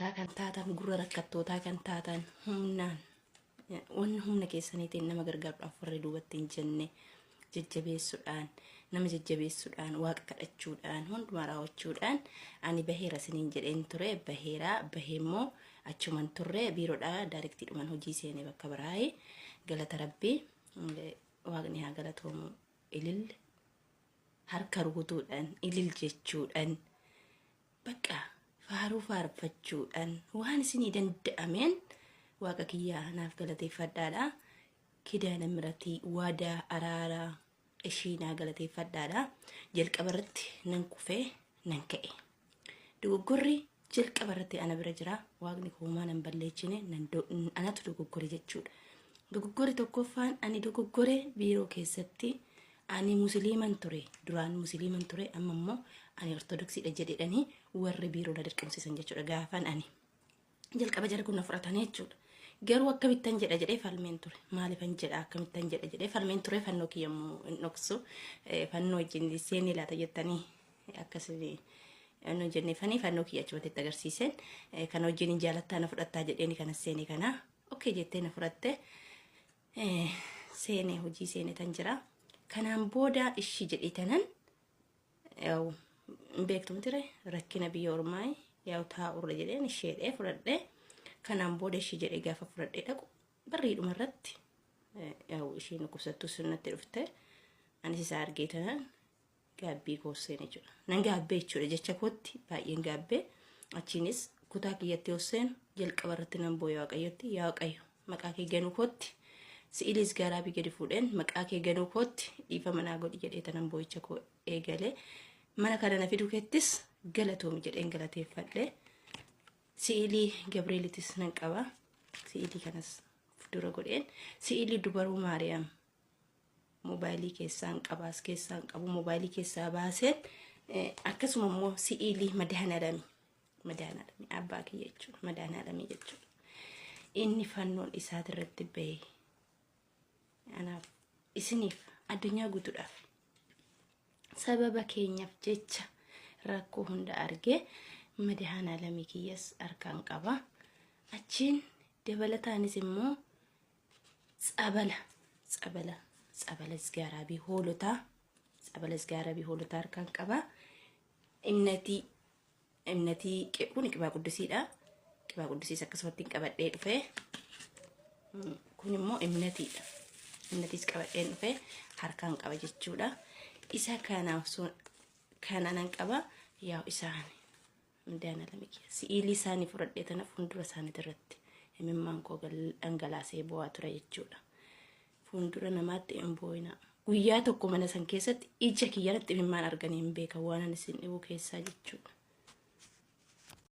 rakkatootaa kan taatan gurra rakkattootaa kan taatan humnaan wanni humna keessaniitiin nama gargaaruudhaaf warri duubatti hin jenne jajjabeessuudhaan nama jajjabeessuudhaan waaqa kadhachuudhaan hundumaa raawwachuudhaan ani baheera siniin jedheen ture baheemmoo achuman turre biiroodhaa daayirektiidhumaan hojii seenee bakka biraayee galata rabbii waaqni haa galatoomu ilil harka rukutuudhaan ilil jechuudhaan bakka faaruu faarfachuudhaan waan isinii danda'ameen waaqa kiyyaa naaf galateeffadhaadha kidaana miratii waadaa araaraa ishiinaa galateeffadhaadha jalqaba irratti nan kufee nan ka'e dogoggorri jalqaba irratti ana bira jira waaqni koomaa nan balleechine anatu dogoggore jechuudha dogoggorri tokkoffaan ani dogoggore biiroo keessatti ani musliiman ture duraan musliiman ture amma immoo ani ortodoksiidha jedhedhanii warri biiroodha dirqamsiisan jechuudha gaafan ani jalqaba jara kun na fudhatanii jechuudha garuu akkamittan jedha jedhee falmeen ture maalifan jedha akkamittan jedha jedhee falmeen ture fannoo kiyyammoo dhoksu fannoo wajjin seenii laata jettanii akkasii annu jenne fannoo kiyya achumatti agarsiisen kan wajjin jaalattaa na fudhattaa jedheeni kana seenii kana okay jettee na fudhatte seenee hojii seenee tan jira kanaan booda ishii jedhee tanan yaw beektumti rakkina biyya ormaa yaw taa'urra jedheen isheedhee fudhadhee kanaan booda ishii jedhee gaafa fudhadhee dhaqu barriidhuma irratti yaw ishiin dhukkubsattuu sunnatti dhufte anis isa argee tanan gaabbii koosseen jechuudha nan gaabbee jechuudha jecha kootti baay'een gaabbee achiinis kutaa kiyyatti hosseen jalqaba irratti nan boo'ee waaqayyotti yaa waaqayyo maqaa kee ganuu kootti si'ilis garaa bigadi fuudheen maqaa kee ganuu kootti dhiifa manaa godhi jedhee tanan boo'icha koo eegalee mana kana na fiduu keettis galatoomi jedheen galateeffadhee si'ilii Gabrielitis nan qaba si'ilii kanas dura godheen si'ilii dubaruu Maariyaam mobaayilii keessaan qabaas keessaan qabu mobaayilii keessaa baaseen akkasuma immoo si'ilii madaanaalamii abbaa kiyya jechuudha madaanaalamii jechuudha inni fannoon isaa irratti bahee anaaf isiniif addunyaa guutuudhaaf sababa keenyaaf jecha rakkoo hunda argee madaanaalamii kiyyas harkaan qaba achiin dabalataanis immoo tsabala isgaarabii hoolotaa harkaan qaba imnatii kun qibaa quddusiidha qibaa quddusiis akkasumatti qabadhee dhufee kun immoo imnatiidha imnatiis qabadheen dhufee harkaan qaba jechuudha isa kanaaf kananan qaba yaa isaan madaanaalamii si'ilii isaanii fudhadhee tana fuuldura isaanii irratti himimmaan koo dhangalaasee bo'aa ture jechuudha fuuldura namaatti hin boo'ina guyyaa tokko mana san keessatti ija kiyyaatti himimmaan arganii hin beekan waan ani isin dhibuu keessaa jechuudha